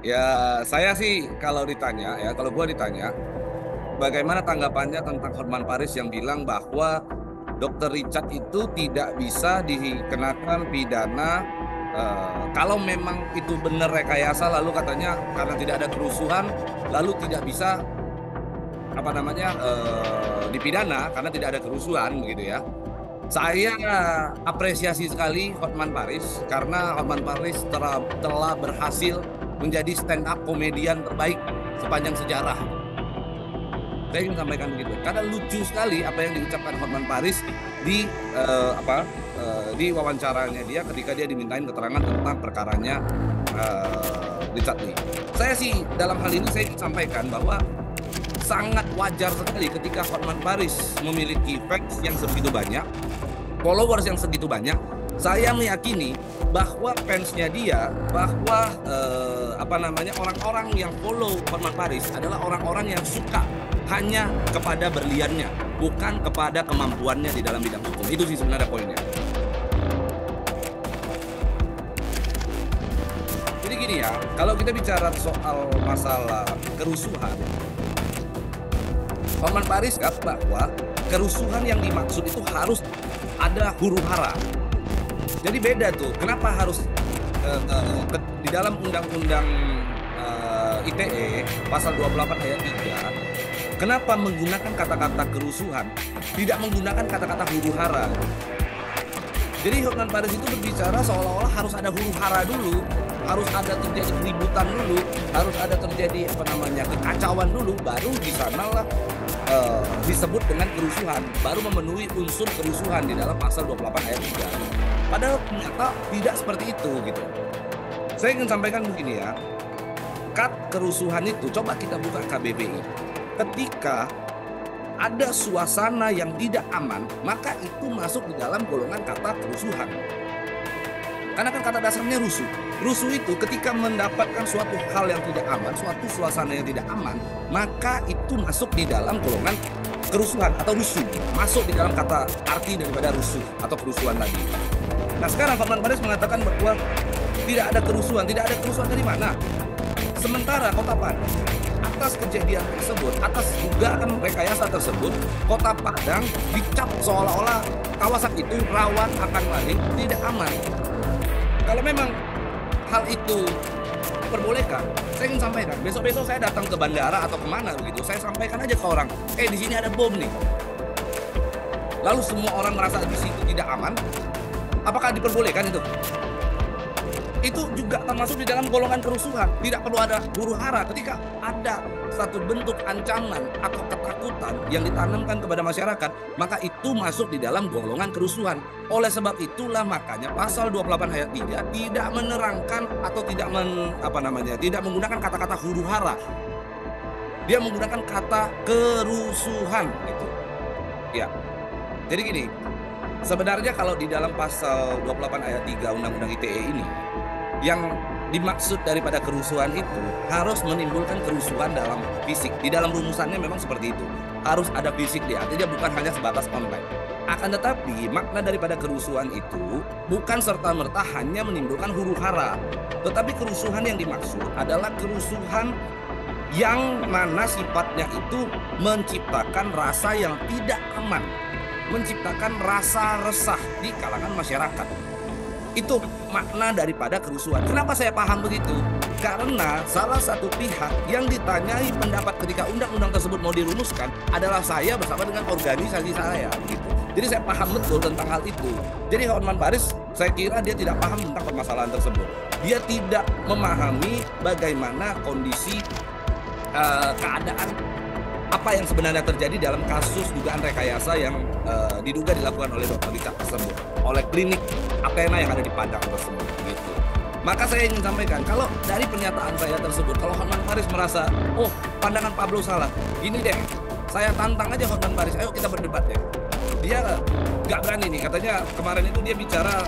Ya, saya sih kalau ditanya ya, kalau gua ditanya, bagaimana tanggapannya tentang Hotman Paris yang bilang bahwa Dokter Richard itu tidak bisa dikenakan pidana kalau memang itu benar rekayasa, lalu katanya karena tidak ada kerusuhan, lalu tidak bisa apa namanya dipidana karena tidak ada kerusuhan begitu ya. Saya apresiasi sekali Hotman Paris karena Hotman Paris telah berhasil menjadi stand up komedian terbaik sepanjang sejarah. Saya ingin sampaikan begitu karena lucu sekali apa yang diucapkan Hotman Paris di di wawancaranya dia ketika dia dimintain keterangan tentang perkaranya Richard Lee. Saya sih dalam hal ini saya ingin sampaikan bahwa sangat wajar sekali ketika Hotman Paris memiliki fans yang segitu banyak, followers yang segitu banyak. Saya meyakini bahwa fansnya dia, bahwa orang-orang yang follow Hotman Paris adalah orang-orang yang suka hanya kepada berliannya, bukan kepada kemampuannya di dalam bidang hukum. Itu sih sebenarnya poinnya. Jadi gini ya, kalau kita bicara soal masalah kerusuhan, Hotman Paris bahwa kerusuhan yang dimaksud itu harus ada huru-hara. Jadi beda tuh, kenapa harus di dalam Undang-Undang ITE pasal 28 ayat 3, kenapa menggunakan kata-kata kerusuhan, tidak menggunakan kata-kata huru-hara. Jadi Hotman Paris itu berbicara seolah-olah harus ada huru-hara dulu, harus ada terjadi keributan dulu, harus ada terjadi kekacauan dulu, baru di sanalah disebut dengan kerusuhan, baru memenuhi unsur kerusuhan di dalam pasal 28 ayat 3. Padahal ternyata tidak seperti itu gitu. Saya ingin sampaikan begini ya, kerusuhan itu, coba kita buka KBBI. Ketika ada suasana yang tidak aman, maka itu masuk di dalam golongan kata kerusuhan. Karena kan kata dasarnya rusuh. Rusuh itu ketika mendapatkan suatu hal yang tidak aman, suatu suasana yang tidak aman, maka itu masuk di dalam golongan kerusuhan atau rusuh. Masuk di dalam kata arti daripada rusuh atau kerusuhan tadi. Nah sekarang Hotman Paris mengatakan bahwa tidak ada kerusuhan. Tidak ada kerusuhan dari mana? Sementara Kota Padang, atas kejadian tersebut, atas dugaan rekayasa tersebut, Kota Padang dicap seolah-olah kawasan itu rawan akan maling, tidak aman. Kalau memang hal itu diperbolehkan, saya ingin sampaikan, besok-besok saya datang ke bandara atau kemana begitu, saya sampaikan aja ke orang, di sini ada bom nih. Lalu semua orang merasa di situ tidak aman, apakah diperbolehkan itu? Itu juga termasuk di dalam golongan kerusuhan. Tidak perlu ada huru-hara ketika ada satu bentuk ancaman atau ketakutan yang ditanamkan kepada masyarakat, maka itu masuk di dalam golongan kerusuhan. Oleh sebab itulah makanya pasal 28 ayat 3 tidak menerangkan atau tidak menggunakan kata-kata huru-hara. Dia menggunakan kata kerusuhan gitu. Ya. Jadi gini, sebenarnya kalau di dalam pasal 28 ayat 3 Undang-Undang ITE ini, yang dimaksud daripada kerusuhan itu harus menimbulkan kerusuhan dalam fisik. Di dalam rumusannya memang seperti itu. Harus ada fisik dia, artinya bukan hanya sebatas online. Akan tetapi makna daripada kerusuhan itu bukan serta-merta hanya menimbulkan huru-hara. Tetapi kerusuhan yang dimaksud adalah kerusuhan yang mana sifatnya itu menciptakan rasa yang tidak aman, menciptakan rasa resah di kalangan masyarakat. Itu makna daripada kerusuhan. Kenapa saya paham begitu? Karena salah satu pihak yang ditanyai pendapat ketika undang-undang tersebut mau dirumuskan adalah saya bersama dengan organisasi saya gitu. Jadi saya paham betul tentang hal itu. Jadi Hotman Paris, saya kira dia tidak paham tentang permasalahan tersebut. Dia tidak memahami bagaimana kondisi keadaan apa yang sebenarnya terjadi dalam kasus dugaan rekayasa yang diduga dilakukan oleh Dr. Richard tersebut, oleh klinik Athena yang ada di Padang tersebut gitu. Maka saya ingin sampaikan, kalau dari pernyataan saya tersebut, kalau Hotman Paris merasa, oh pandangan Pablo salah, gini deh, saya tantang aja Hotman Paris, ayo kita berdebat deh. Dia nggak berani nih, katanya kemarin itu dia bicara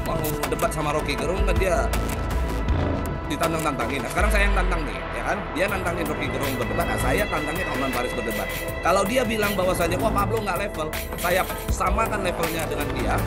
mau debat sama Rocky Gerung, kan dia ditantang-tantangin. Nah, sekarang saya yang tantang nih, ya kan? Dia nantangin Rocky Gerung berdebat, nah, saya tantangin Hotman Paris berdebat. Kalau dia bilang bahwasanya, wah Pablo nggak level, saya samakan levelnya dengan dia.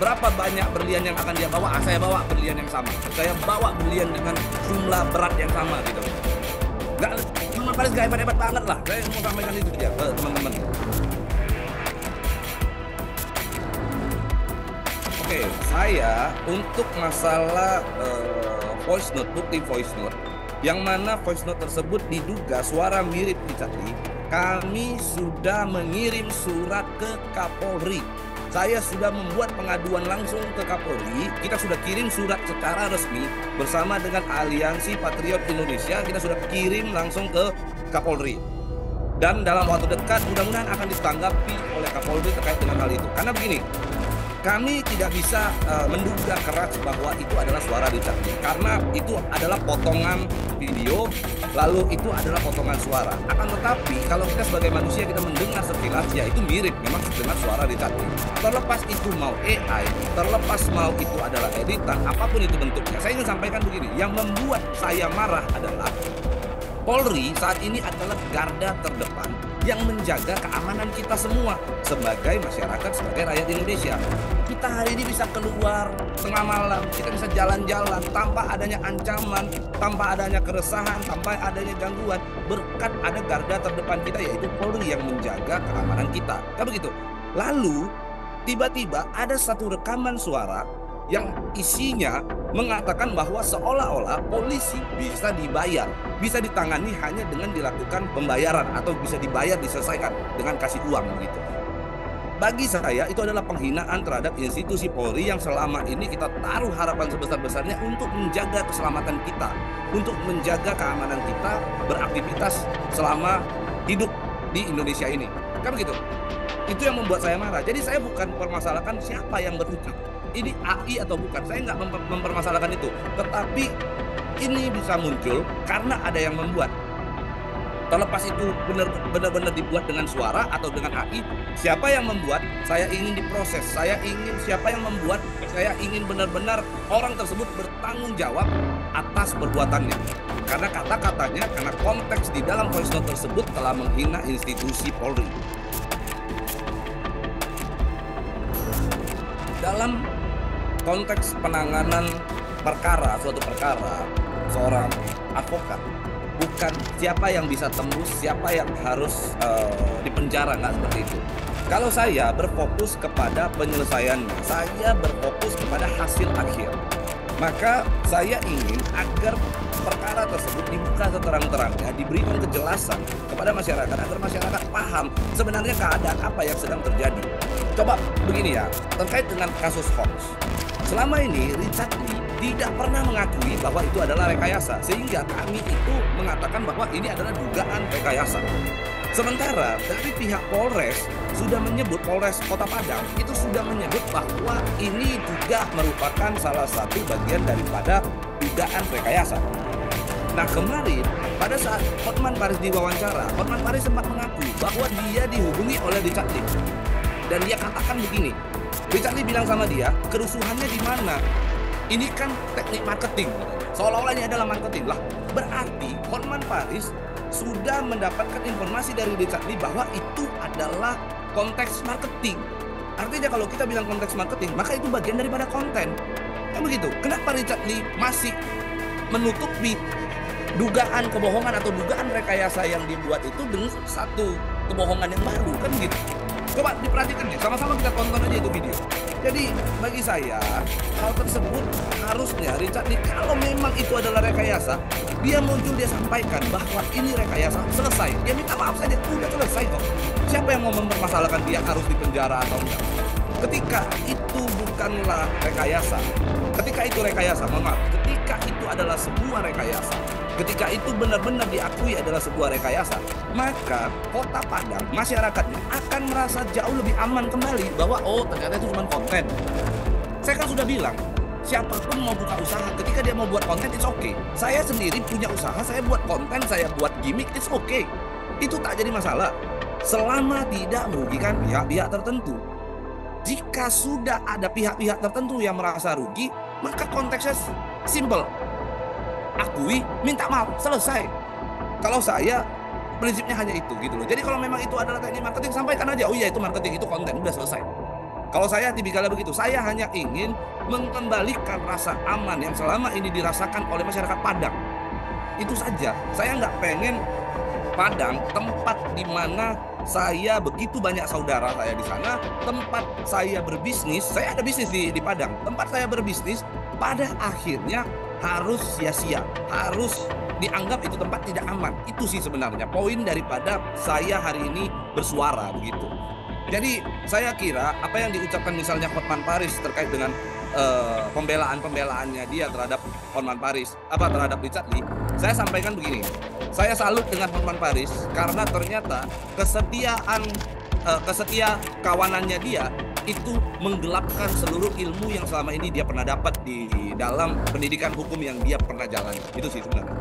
Berapa banyak berlian yang akan dia bawa? Saya bawa berlian yang sama. Saya bawa berlian dengan jumlah berat yang sama gitu. Nggak, Hotman Paris gak hebat-hebat banget lah. Saya mau sampaikan itu dia ke teman-teman. Oke, saya untuk masalah voice note, bukti voice note, yang mana voice note tersebut diduga suara mirip Richard Lee, kami sudah mengirim surat ke Kapolri. Saya sudah membuat pengaduan langsung ke Kapolri. Kita sudah kirim surat secara resmi bersama dengan Aliansi Patriot Indonesia. Kita sudah kirim langsung ke Kapolri. Dan dalam waktu dekat mudah-mudahan akan ditanggapi oleh Kapolri terkait dengan hal itu. Karena begini, kami tidak bisa menduga keras bahwa itu adalah suara Richard Lee, karena itu adalah potongan video, lalu itu adalah potongan suara. Akan tetapi kalau kita sebagai manusia kita mendengar sekilas, ya itu mirip memang dengan suara Richard Lee. Terlepas itu mau AI, terlepas mau itu adalah editan, apapun itu bentuknya. Saya ingin sampaikan begini, yang membuat saya marah adalah Polri saat ini adalah garda terdepan yang menjaga keamanan kita semua sebagai masyarakat, sebagai rakyat Indonesia. Kita hari ini bisa keluar tengah malam, kita bisa jalan-jalan tanpa adanya ancaman, tanpa adanya keresahan, tanpa adanya gangguan, berkat ada garda terdepan kita, yaitu Polri yang menjaga keamanan kita. Kan begitu. Lalu tiba-tiba ada satu rekaman suara yang isinya mengatakan bahwa seolah-olah polisi bisa dibayar, bisa ditangani hanya dengan dilakukan pembayaran atau bisa dibayar, diselesaikan dengan kasih uang begitu. Bagi saya itu adalah penghinaan terhadap institusi Polri yang selama ini kita taruh harapan sebesar-besarnya untuk menjaga keselamatan kita, untuk menjaga keamanan kita beraktivitas selama hidup di Indonesia ini. Kan begitu? Itu yang membuat saya marah. Jadi saya bukan mempermasalahkan siapa yang berucap, ini AI atau bukan, saya nggak mempermasalahkan itu. Tetapi ini bisa muncul karena ada yang membuat. Terlepas itu benar-benar dibuat dengan suara atau dengan AI, siapa yang membuat, saya ingin diproses. Saya ingin siapa yang membuat, saya ingin benar-benar orang tersebut bertanggung jawab atas perbuatannya. Karena kata-katanya, karena konteks di dalam voice note tersebut telah menghina institusi Polri. Dalam konteks penanganan perkara, suatu perkara, seorang advokat, bukan siapa yang bisa tembus, siapa yang harus dipenjara, nggak seperti itu. Kalau saya berfokus kepada penyelesaiannya, saya berfokus kepada hasil akhir, maka saya ingin agar perkara tersebut dibuka seterang-terangnya, diberikan kejelasan kepada masyarakat agar masyarakat paham sebenarnya keadaan apa yang sedang terjadi. Coba begini ya, terkait dengan kasus hoax. Selama ini Richard Lee tidak pernah mengakui bahwa itu adalah rekayasa, sehingga kami itu mengatakan bahwa ini adalah dugaan rekayasa. Sementara dari pihak Polres sudah menyebut, Polres Kota Padang itu sudah menyebut bahwa ini juga merupakan salah satu bagian daripada dugaan rekayasa. Nah kemarin pada saat Hotman Paris diwawancara, Hotman Paris sempat mengakui bahwa dia dihubungi oleh Richard Lee. Dan dia katakan begini, Richard Lee bilang sama dia, kerusuhannya di mana? Ini kan teknik marketing, seolah-olah ini adalah marketing. Lah, berarti Hotman Paris sudah mendapatkan informasi dari Richard Lee bahwa itu adalah konteks marketing. Artinya kalau kita bilang konteks marketing, maka itu bagian daripada konten. Kan begitu. Kenapa Richard Lee masih menutupi dugaan kebohongan atau dugaan rekayasa yang dibuat itu dengan satu kebohongan yang baru? Kan gitu. Coba diperhatikan ya, sama-sama kita tonton aja itu video. Jadi bagi saya hal tersebut harusnya Richard Lee, kalau memang itu adalah rekayasa, dia muncul, dia sampaikan bahwa ini rekayasa, selesai. Dia minta maaf saja, udah selesai kok. Siapa yang mau mempermasalahkan dia harus dipenjara atau enggak? Ketika itu bukanlah rekayasa, ketika itu rekayasa, mohon maaf, ketika itu adalah sebuah rekayasa, ketika itu benar-benar diakui adalah sebuah rekayasa, maka Kota Padang, masyarakatnya akan merasa jauh lebih aman kembali bahwa oh ternyata itu cuma konten. Saya kan sudah bilang, siapapun mau buka usaha, ketika dia mau buat konten, it's okay. Saya sendiri punya usaha, saya buat konten, saya buat gimmick, it's okay. Itu tak jadi masalah, selama tidak merugikan pihak-pihak tertentu. Jika sudah ada pihak-pihak tertentu yang merasa rugi, maka konteksnya simple. Akui, minta maaf, selesai. Kalau saya, prinsipnya hanya itu gitu loh. Jadi kalau memang itu adalah teknik marketing, sampaikan aja, oh iya itu marketing, itu konten, udah selesai. Kalau saya tipikalnya begitu, saya hanya ingin mengembalikan rasa aman yang selama ini dirasakan oleh masyarakat Padang. Itu saja. Saya nggak pengen Padang, tempat di mana saya begitu banyak saudara saya di sana, tempat saya berbisnis, saya ada bisnis di Padang, tempat saya berbisnis, pada akhirnya harus sia-sia, harus dianggap itu tempat tidak aman. Itu sih sebenarnya poin daripada saya hari ini bersuara begitu. Jadi saya kira apa yang diucapkan misalnya Hotman Paris terkait dengan pembelaan-pembelaannya dia terhadap Hotman Paris, terhadap Richard Lee, saya sampaikan begini. Saya salut dengan Hotman Paris karena ternyata kesetia kawanannya dia itu menggelapkan seluruh ilmu yang selama ini dia pernah dapat di dalam pendidikan hukum yang dia pernah jalani. Itu sih sebenarnya.